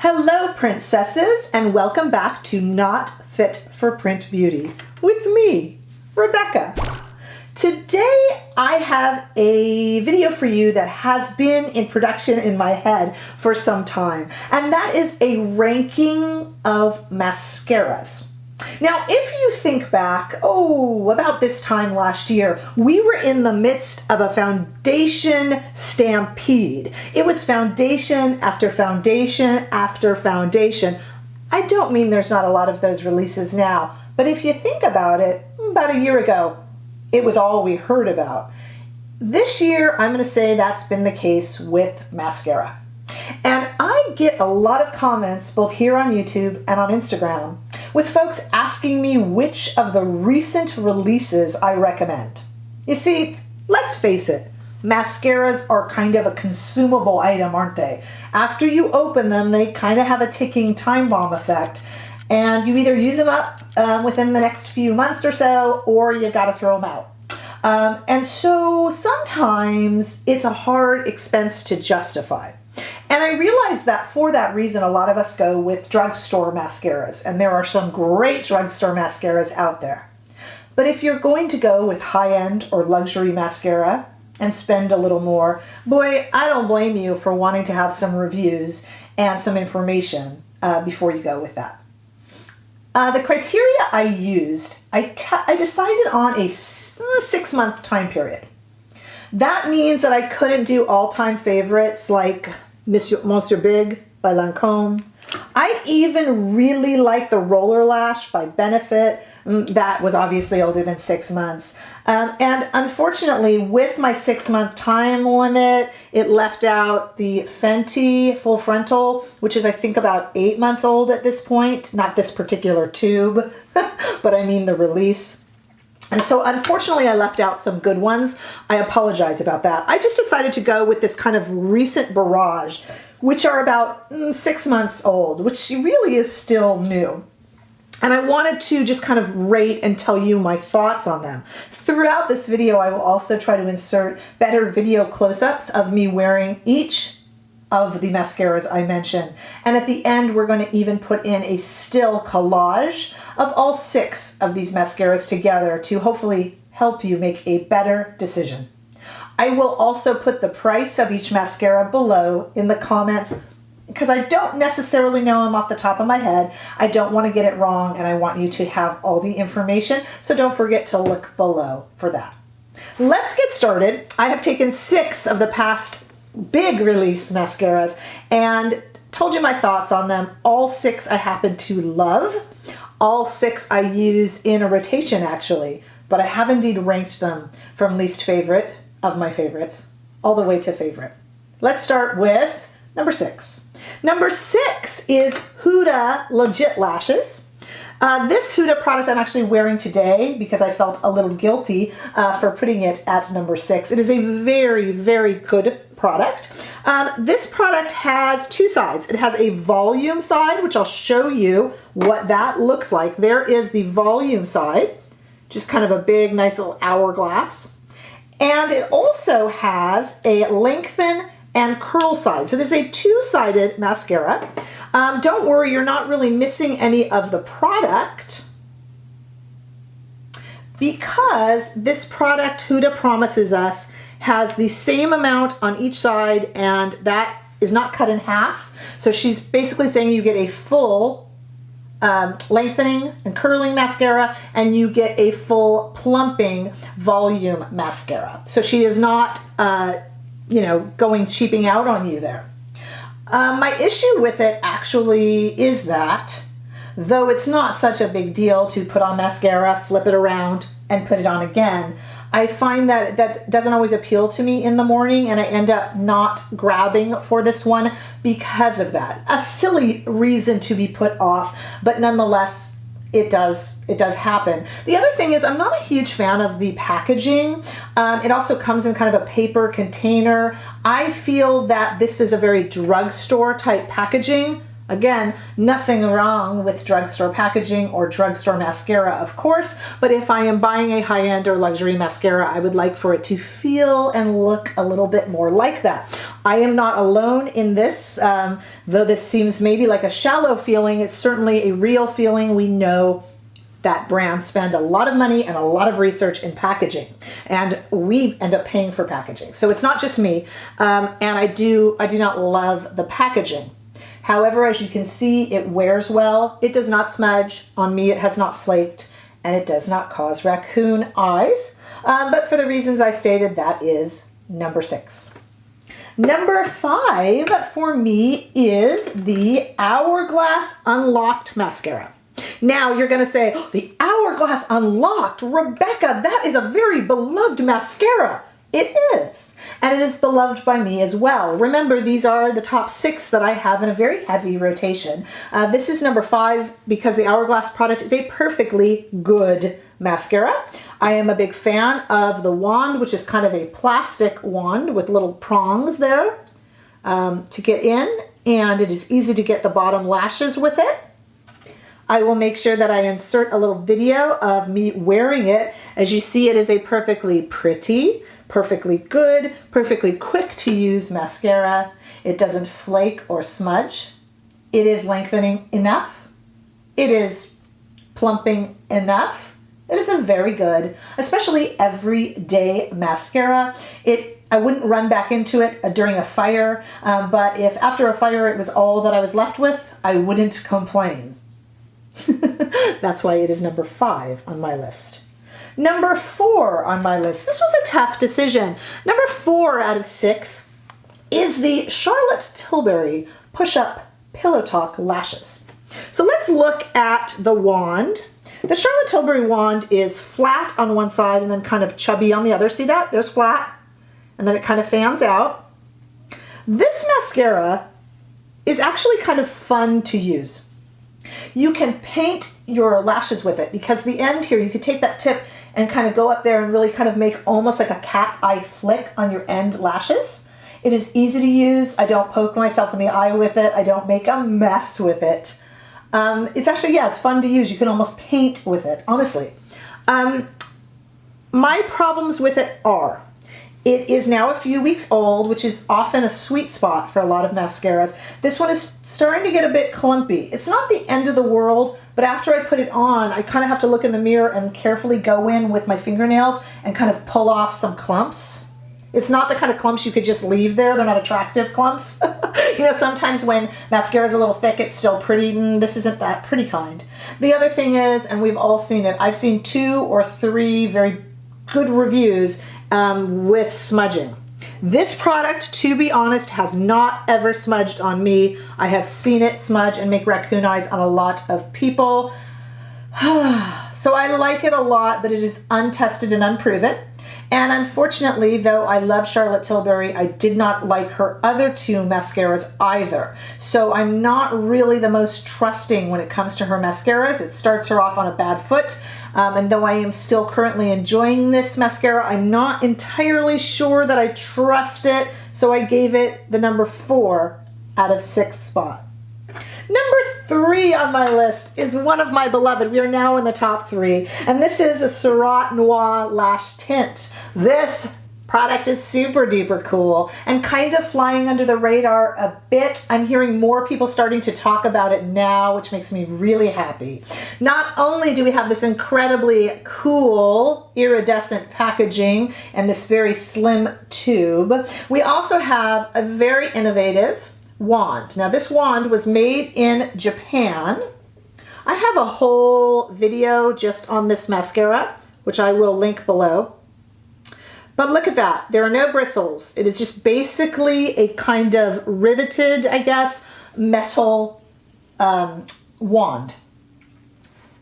Hello, princesses, and welcome back to Not Fit for Print Beauty with me, Rebecca. Today, I have a video for you that has been in production in my head for some time, and that is a ranking of mascaras. Now, if you think back, about this time last year, we were in the midst of a foundation stampede. It was foundation after foundation after foundation. I don't mean there's not a lot of those releases now, but if you think about it, about a year ago, it was all we heard about. This year, I'm going to say that's been the case with mascara. And I get a lot of comments both here on YouTube and on Instagram with folks asking me which of the recent releases I recommend. You see, let's face it, mascaras are kind of a consumable item, aren't they? After you open them, they kind of have a ticking time bomb effect, and you either use them up within the next few months or so, or you gotta throw them out. And so sometimes it's a hard expense to justify. And I realize that for that reason, a lot of us go with drugstore mascaras, and there are some great drugstore mascaras out there. But if you're going to go with high-end or luxury mascara and spend a little more, boy, I don't blame you for wanting to have some reviews and some information before you go with that. The criteria I used, I decided on a 6-month time period. That means that I couldn't do all-time favorites like Monsieur Big by Lancôme. I even really like the Roller Lash by Benefit. That was obviously older than 6 months. And unfortunately, with my 6-month time limit, it left out the Fenty Full Frontal, which is I think about 8 months old at this point. Not this particular tube, but I mean the release. And so unfortunately I left out some good ones. I apologize about that. I just decided to go with this kind of recent barrage, which are about 6 months old, which really is still new. And I wanted to just kind of rate and tell you my thoughts on them. Throughout this video, I will also try to insert better video close-ups of me wearing each of the mascaras I mentioned. And at the end, we're going to even put in a still collage of all 6 of these mascaras together to hopefully help you make a better decision. I will also put the price of each mascara below in the comments because I don't necessarily know them off the top of my head. I don't want to get it wrong, and I want you to have all the information, so don't forget to look below for that. Let's get started. I have taken 6 of the past big release mascaras and told you my thoughts on them. All 6 I happen to love. All 6 I use in a rotation actually, but I have indeed ranked them from least favorite of my favorites all the way to favorite. Let's start with number 6. Number 6 is Huda Legit Lashes. This Huda product I'm actually wearing today because I felt a little guilty for putting it at number 6. It is a very, very good product. This product has 2 sides. It has a volume side, which I'll show you what that looks like. There is the volume side, just kind of a big, nice little hourglass. And it also has a lengthen and curl side. So this is a 2-sided mascara. Don't worry, you're not really missing any of the product because this product, Huda promises us, has the same amount on each side, and that is not cut in half. So she's basically saying you get a full lengthening and curling mascara, and you get a full plumping volume mascara. So she is not, going cheaping out on you there. My issue with it actually is that, though it's not such a big deal to put on mascara, flip it around, and put it on again, I find that that doesn't always appeal to me in the morning, and I end up not grabbing for this one because of that. A silly reason to be put off, but nonetheless, it does happen. The other thing is I'm not a huge fan of the packaging. It also comes in kind of a paper container. I feel that this is a very drugstore type packaging. Again, nothing wrong with drugstore packaging or drugstore mascara, of course, but if I am buying a high-end or luxury mascara, I would like for it to feel and look a little bit more like that. I am not alone in this, though this seems maybe like a shallow feeling, it's certainly a real feeling. We know that brands spend a lot of money and a lot of research in packaging, and we end up paying for packaging. So it's not just me, and I do not love the packaging. However, as you can see, it wears well. It does not smudge. On me, it has not flaked, and it does not cause raccoon eyes. But for the reasons I stated, that is number 6. Number 5 for me is the Hourglass Unlocked Mascara. Now you're going to say, oh, the Hourglass Unlocked, Rebecca, that is a very beloved mascara. It is. And it is beloved by me as well. Remember, these are the top 6 that I have in a very heavy rotation. This is number 5 because the Hourglass product is a perfectly good mascara. I am a big fan of the wand, which is kind of a plastic wand with little prongs there to get in, and it is easy to get the bottom lashes with it. I will make sure that I insert a little video of me wearing it. As you see, it is a perfectly pretty, perfectly good, perfectly quick to use mascara. It doesn't flake or smudge. It is lengthening enough. It is plumping enough. It is a very good, especially everyday mascara. I wouldn't run back into it during a fire, but if after a fire it was all that I was left with, I wouldn't complain. That's why it is number 5 on my list. Number 4 on my list. This was a tough decision. Number 4 out of 6 is the Charlotte Tilbury Push-Up Pillow Talk Lashes. So let's look at the wand. The Charlotte Tilbury wand is flat on one side and then kind of chubby on the other. See that? There's flat. And then it kind of fans out. This mascara is actually kind of fun to use. You can paint your lashes with it because the end here, you could take that tip and kind of go up there and really kind of make almost like a cat eye flick on your end lashes. It is easy to use. I don't poke myself in the eye with it. I don't make a mess with it. It's actually, yeah, it's fun to use. You can almost paint with it, honestly. My problems with it are, it is now a few weeks old, which is often a sweet spot for a lot of mascaras. This one is starting to get a bit clumpy. It's not the end of the world, but after I put it on, I kind of have to look in the mirror and carefully go in with my fingernails and kind of pull off some clumps. It's not the kind of clumps you could just leave there. They're not attractive clumps. You know, sometimes when mascara is a little thick, it's still pretty. This isn't that pretty kind. The other thing is, and we've all seen it, I've seen 2 or 3 very good reviews with smudging. This product, to be honest, has not ever smudged on me. I have seen it smudge and make raccoon eyes on a lot of people. So I like it a lot, but it is untested and unproven. And unfortunately, though I love Charlotte Tilbury, I did not like her other 2 mascaras either. So I'm not really the most trusting when it comes to her mascaras. It starts her off on a bad foot. And though I am still currently enjoying this mascara, I'm not entirely sure that I trust it. So I gave it the number 4 out of 6 spot. Number 3 on my list is one of my beloved. We are now in the top 3. And this is a Surat Noir Lash Tint. This product is super duper cool and kind of flying under the radar a bit. I'm hearing more people starting to talk about it now, which makes me really happy. Not only do we have this incredibly cool iridescent packaging and this very slim tube, we also have a very innovative wand. Now this wand was made in Japan. I have a whole video just on this mascara, which I will link below. But look at that, there are no bristles. It is just basically a kind of riveted, I guess, metal wand.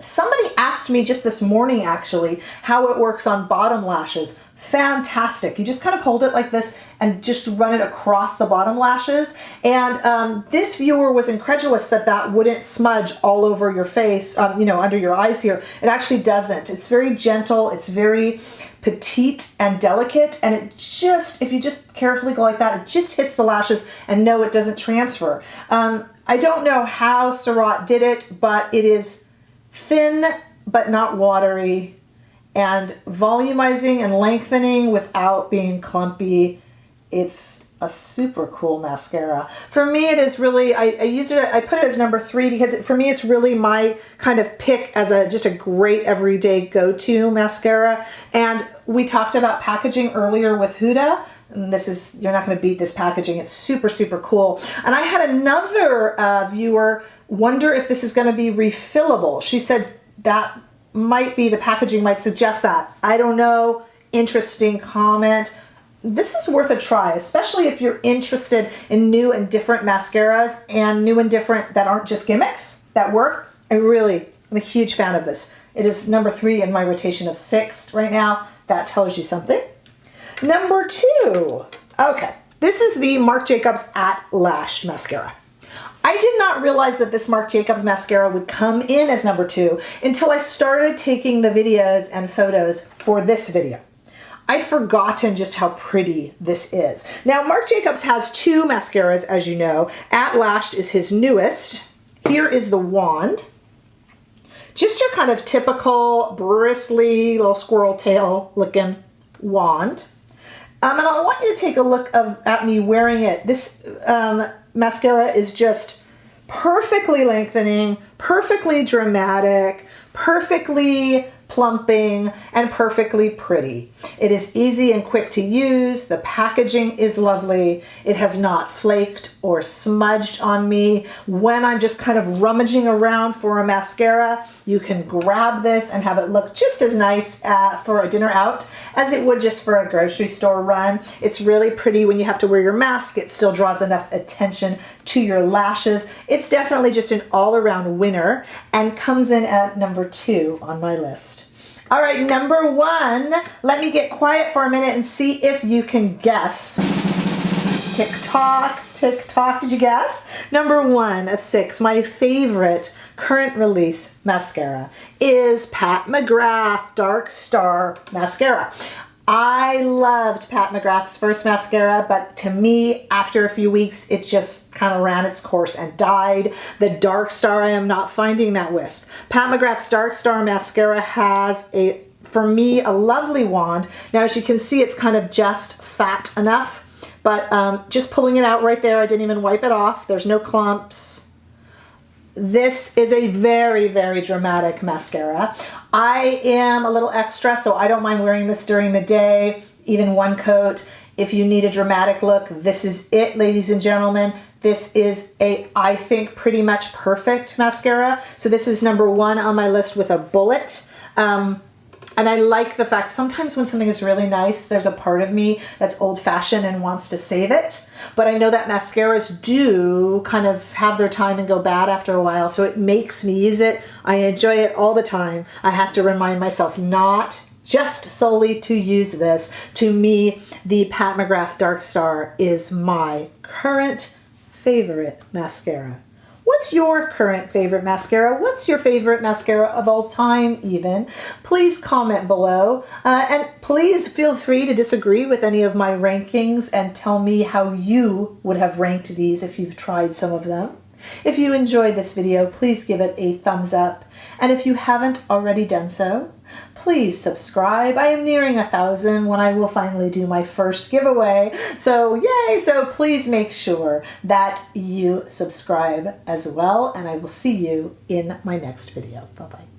Somebody asked me just this morning actually how it works on bottom lashes. Fantastic. You just kind of hold it like this and just run it across the bottom lashes. And this viewer was incredulous that that wouldn't smudge all over your face, you know, under your eyes here. It actually doesn't. It's very gentle. It's very petite and delicate. And it just, if you just carefully go like that, it just hits the lashes and no, it doesn't transfer. I don't know how Surratt did it, but it is thin but not watery, and volumizing and lengthening without being clumpy. It's a super cool mascara. For me, it is really, I use it, I put it as number 3 because for me, it's really my kind of pick as just a great everyday go-to mascara. And we talked about packaging earlier with Huda. And this is, you're not going to beat this packaging. It's super, super cool. And I had another viewer wonder if this is going to be refillable. She said that might be, the packaging might suggest that. I don't know. Interesting comment. This is worth a try, especially if you're interested in new and different mascaras and new and different that aren't just gimmicks that work. I'm a huge fan of this. It is number 3 in my rotation of 6 right now. That tells you something. Number 2. Okay, this is the Marc Jacobs at Lash'd mascara. I did not realize that this Marc Jacobs mascara would come in as number 2 until I started taking the videos and photos for this video. I'd forgotten just how pretty this is. Now, Marc Jacobs has 2 mascaras, as you know. At Lash'd is his newest. Here is the wand. Just your kind of typical bristly little squirrel tail looking wand. And I want you to take a look at me wearing it. This mascara is just perfectly lengthening, perfectly dramatic, perfectly plumping, and perfectly pretty. It is easy and quick to use. The packaging is lovely. It has not flaked or smudged on me. When I'm just kind of rummaging around for a mascara, you can grab this and have it look just as nice for a dinner out as it would just for a grocery store run. It's really pretty when you have to wear your mask. It still draws enough attention to your lashes. It's definitely just an all-around winner and comes in at number 2 on my list. All right, number 1. Let me get quiet for a minute and see if you can guess. Tick tock, tick tock. Did you guess? Number 1 of 6, my favorite current release mascara is Pat McGrath Dark Star Mascara. I loved Pat McGrath's first mascara, but to me, after a few weeks, it just kind of ran its course and died. The Dark Star, I am not finding that with. Pat McGrath's Dark Star mascara has, for me, a lovely wand. Now, as you can see, it's kind of just fat enough, but just pulling it out right there, I didn't even wipe it off. There's no clumps. This is a very, very dramatic mascara. I am a little extra, so I don't mind wearing this during the day, even one coat. If you need a dramatic look, this is it, ladies and gentlemen. This is I think, pretty much perfect mascara. So this is number 1 on my list with a bullet. And I like the fact sometimes when something is really nice, there's a part of me that's old-fashioned and wants to save it. But I know that mascaras do kind of have their time and go bad after a while, so it makes me use it. I enjoy it all the time. I have to remind myself not just solely to use this. To me, the Pat McGrath Dark Star is my current favorite mascara. What's your current favorite mascara? What's your favorite mascara of all time even? Please comment below. And please feel free to disagree with any of my rankings and tell me how you would have ranked these if you've tried some of them. If you enjoyed this video, please give it a thumbs up. And if you haven't already done so, please subscribe. I am nearing 1,000 when I will finally do my first giveaway. So yay! So please make sure that you subscribe as well, and I will see you in my next video. Bye-bye.